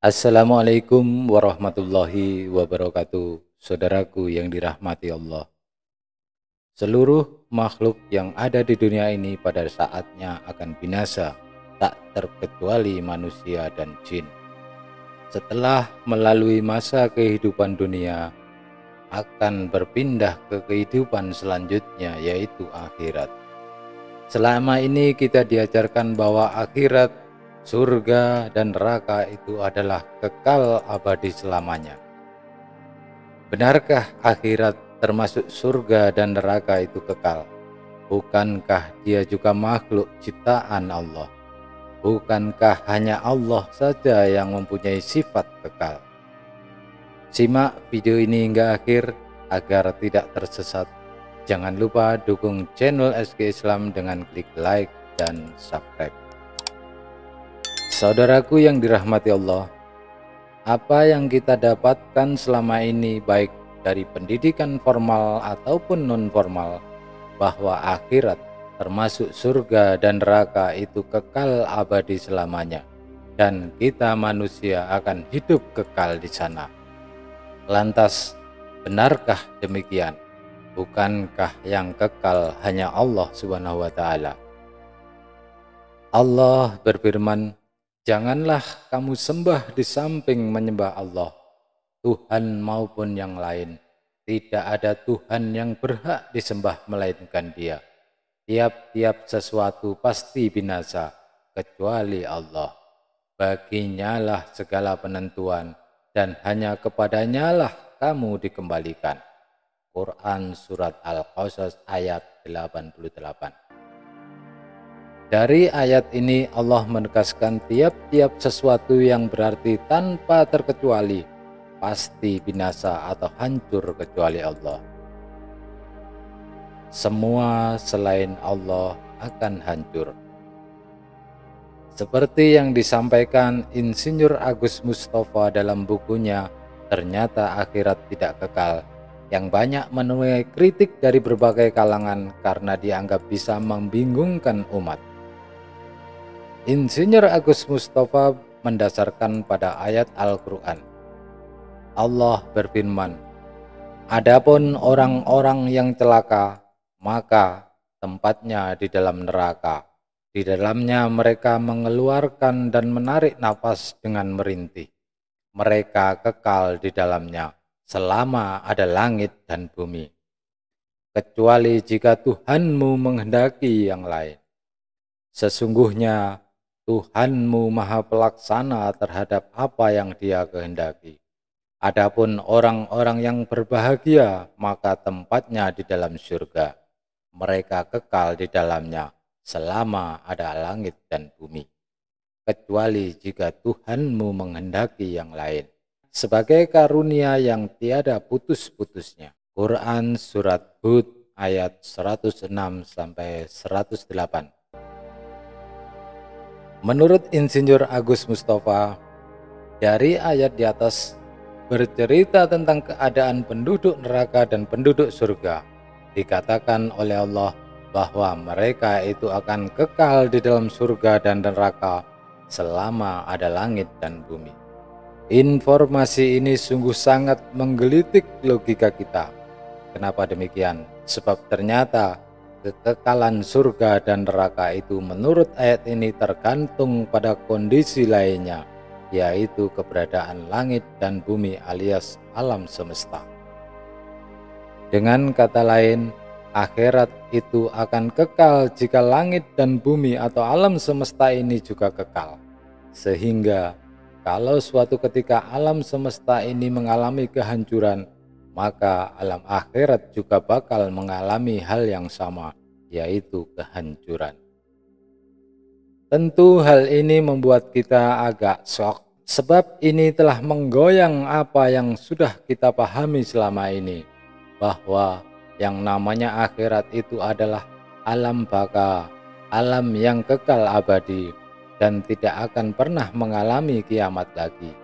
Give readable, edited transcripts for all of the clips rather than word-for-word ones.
Assalamualaikum warahmatullahi wabarakatuh. Saudaraku yang dirahmati Allah. Seluruh makhluk yang ada di dunia ini pada saatnya akan binasa, tak terkecuali manusia dan jin. Setelah melalui masa kehidupan dunia, akan berpindah ke kehidupan selanjutnya, yaitu akhirat. Selama ini kita diajarkan bahwa akhirat, surga dan neraka itu adalah kekal abadi selamanya. Benarkah akhirat termasuk surga dan neraka itu kekal? Bukankah dia juga makhluk ciptaan Allah? Bukankah hanya Allah saja yang mempunyai sifat kekal? Simak video ini hingga akhir agar tidak tersesat. Jangan lupa dukung channel SG Islam dengan klik like dan subscribe. Saudaraku yang dirahmati Allah, apa yang kita dapatkan selama ini baik dari pendidikan formal ataupun non-formal, bahwa akhirat termasuk surga dan neraka itu kekal abadi selamanya, dan kita manusia akan hidup kekal di sana. Lantas, benarkah demikian? Bukankah yang kekal hanya Allah Subhanahu wa Ta'ala? Allah berfirman, "Janganlah kamu sembah di samping menyembah Allah, Tuhan maupun yang lain. Tidak ada Tuhan yang berhak disembah melainkan Dia. Tiap-tiap sesuatu pasti binasa, kecuali Allah. Baginya lah segala penentuan, dan hanya kepadanya lah kamu dikembalikan." Quran Surat Al-Qasas ayat 88. Dari ayat ini Allah menegaskan tiap-tiap sesuatu yang berarti tanpa terkecuali pasti binasa atau hancur kecuali Allah. Semua selain Allah akan hancur. Seperti yang disampaikan Insinyur Agus Mustafa dalam bukunya Ternyata Akhirat Tidak Kekal, yang banyak menuai kritik dari berbagai kalangan karena dianggap bisa membingungkan umat. Insinyur Agus Mustafa mendasarkan pada ayat Al-Quran. Allah berfirman, "Adapun orang-orang yang celaka, maka tempatnya di dalam neraka. Di dalamnya mereka mengeluarkan dan menarik nafas dengan merintih. Mereka kekal di dalamnya selama ada langit dan bumi, kecuali jika Tuhanmu menghendaki yang lain. Sesungguhnya Tuhanmu Maha Pelaksana terhadap apa yang Dia kehendaki. Adapun orang-orang yang berbahagia, maka tempatnya di dalam surga. Mereka kekal di dalamnya selama ada langit dan bumi, kecuali jika Tuhanmu menghendaki yang lain, sebagai karunia yang tiada putus-putusnya." Quran Surat Hud ayat 106-108. Menurut Insinyur Agus Mustafa, dari ayat di atas bercerita tentang keadaan penduduk neraka dan penduduk surga. Dikatakan oleh Allah bahwa mereka itu akan kekal di dalam surga dan neraka selama ada langit dan bumi. Informasi ini sungguh sangat menggelitik logika kita. Kenapa demikian? Sebab ternyata kekekalan surga dan neraka itu menurut ayat ini tergantung pada kondisi lainnya, yaitu keberadaan langit dan bumi alias alam semesta. Dengan kata lain, akhirat itu akan kekal jika langit dan bumi atau alam semesta ini juga kekal. Sehingga kalau suatu ketika alam semesta ini mengalami kehancuran, maka alam akhirat juga bakal mengalami hal yang sama, yaitu kehancuran. Tentu hal ini membuat kita agak shock, sebab ini telah menggoyang apa yang sudah kita pahami selama ini, bahwa yang namanya akhirat itu adalah alam baka, alam yang kekal abadi, dan tidak akan pernah mengalami kiamat lagi.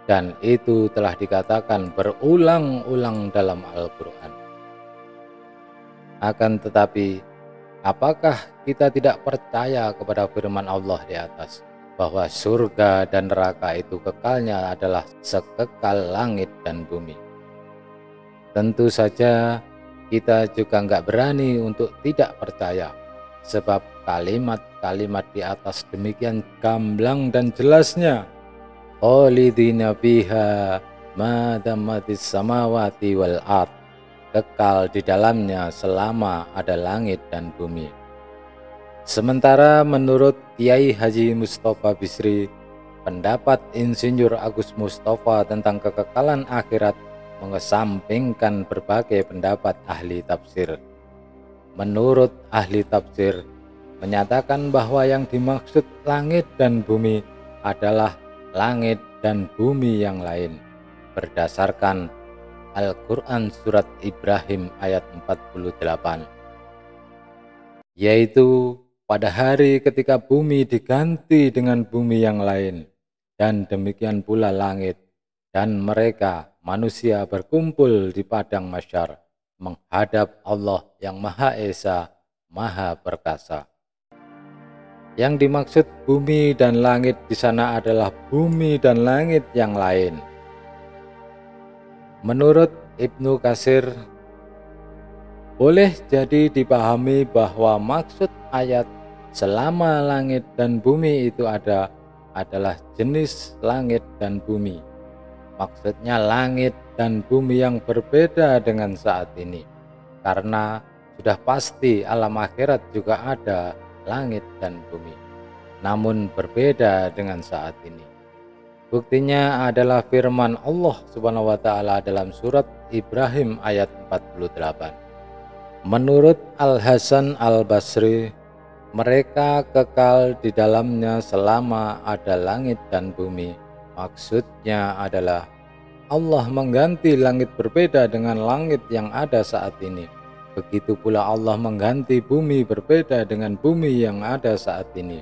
Dan itu telah dikatakan berulang-ulang dalam Al-Quran. Akan tetapi, apakah kita tidak percaya kepada firman Allah di atas? bahwa surga dan neraka itu kekalnya adalah sekekal langit dan bumi. Tentu saja kita juga nggak berani untuk tidak percaya, sebab kalimat-kalimat di atas demikian gamblang dan jelasnya. Khalidina fiha ma dammatis samawati wal ard, kekal di dalamnya selama ada langit dan bumi. Sementara menurut Kiai Haji Mustafa Bisri, pendapat Insinyur Agus Mustafa tentang kekekalan akhirat mengesampingkan berbagai pendapat ahli tafsir. Menurut ahli tafsir, menyatakan bahwa yang dimaksud langit dan bumi adalah langit dan bumi yang lain, berdasarkan Al-Quran Surat Ibrahim ayat 48, yaitu pada hari ketika bumi diganti dengan bumi yang lain, dan demikian pula langit, dan mereka manusia berkumpul di padang mahsyar menghadap Allah yang Maha Esa, Maha Perkasa. Yang dimaksud bumi dan langit di sana adalah bumi dan langit yang lain. Menurut Ibnu Katsir, boleh jadi dipahami bahwa maksud ayat selama langit dan bumi itu adalah jenis langit dan bumi. Maksudnya langit dan bumi yang berbeda dengan saat ini, karena sudah pasti alam akhirat juga ada langit dan bumi, namun berbeda dengan saat ini. Buktinya adalah firman Allah Subhanahu wa taala dalam surat Ibrahim ayat 48. Menurut Al-Hasan Al-Basri, mereka kekal di dalamnya selama ada langit dan bumi. Maksudnya adalah Allah mengganti langit berbeda dengan langit yang ada saat ini. Begitu pula Allah mengganti bumi berbeda dengan bumi yang ada saat ini.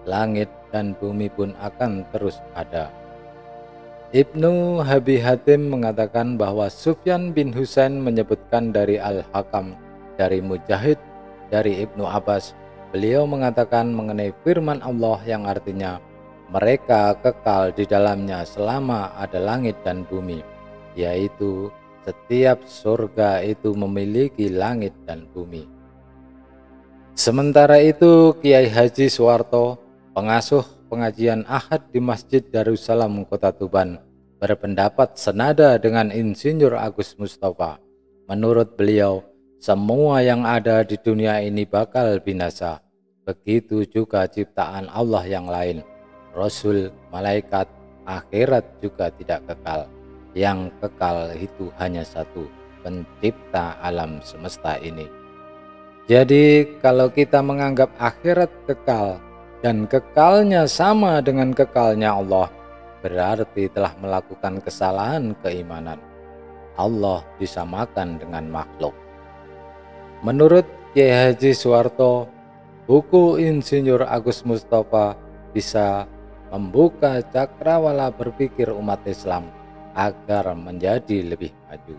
Langit dan bumi pun akan terus ada. Ibnu Abi Hatim mengatakan bahwa Sufyan bin Husain menyebutkan dari Al-Hakam, dari Mujahid, dari Ibnu Abbas. Beliau mengatakan mengenai firman Allah yang artinya mereka kekal di dalamnya selama ada langit dan bumi, yaitu setiap surga itu memiliki langit dan bumi. Sementara itu Kiai Haji Suwarto, pengasuh pengajian Ahad di Masjid Darussalam Kota Tuban, berpendapat senada dengan Insinyur Agus Mustafa. Menurut beliau, semua yang ada di dunia ini bakal binasa. Begitu juga ciptaan Allah yang lain. Rasul, malaikat, akhirat juga tidak kekal. Yang kekal itu hanya satu, pencipta alam semesta ini. Jadi kalau kita menganggap akhirat kekal dan kekalnya sama dengan kekalnya Allah, berarti telah melakukan kesalahan keimanan. Allah disamakan dengan makhluk. Menurut Kiai Haji Suwarto, buku Insinyur Agus Mustafa bisa membuka cakrawala berpikir umat Islam agar menjadi lebih maju.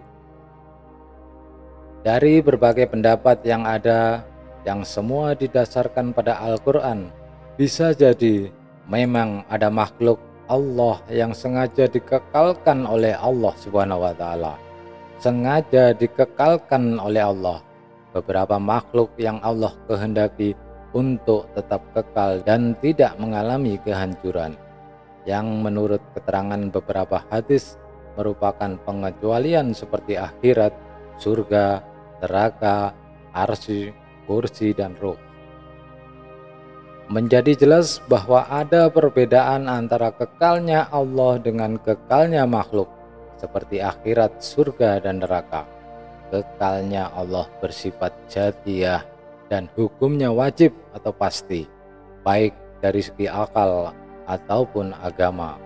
Dari berbagai pendapat yang ada, yang semua didasarkan pada Al-Quran, bisa jadi memang ada makhluk Allah yang sengaja dikekalkan oleh Allah Subhanahu wa taala. Sengaja dikekalkan oleh Allah. Beberapa makhluk yang Allah kehendaki untuk tetap kekal dan tidak mengalami kehancuran, yang menurut keterangan beberapa hadis merupakan pengecualian seperti akhirat, surga, neraka, arsy, kursi, dan ruh. Menjadi jelas bahwa ada perbedaan antara kekalnya Allah dengan kekalnya makhluk, seperti akhirat, surga, dan neraka. Kekalnya Allah bersifat jatiyah dan hukumnya wajib atau pasti, baik dari segi akal ataupun agama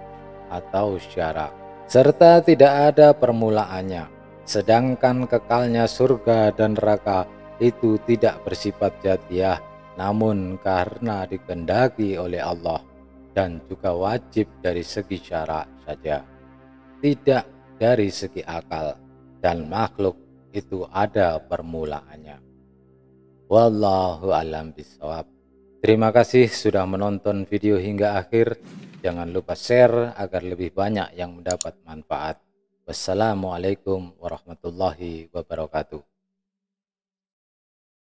atau syara, serta tidak ada permulaannya. Sedangkan kekalnya surga dan neraka itu tidak bersifat jatiyah, namun karena dikehendaki oleh Allah dan juga wajib dari segi syara saja, tidak dari segi akal, dan makhluk itu ada permulaannya. Wallahu a'lam bishawab. Terima kasih sudah menonton video hingga akhir. Jangan lupa share agar lebih banyak yang mendapat manfaat. Wassalamualaikum warahmatullahi wabarakatuh.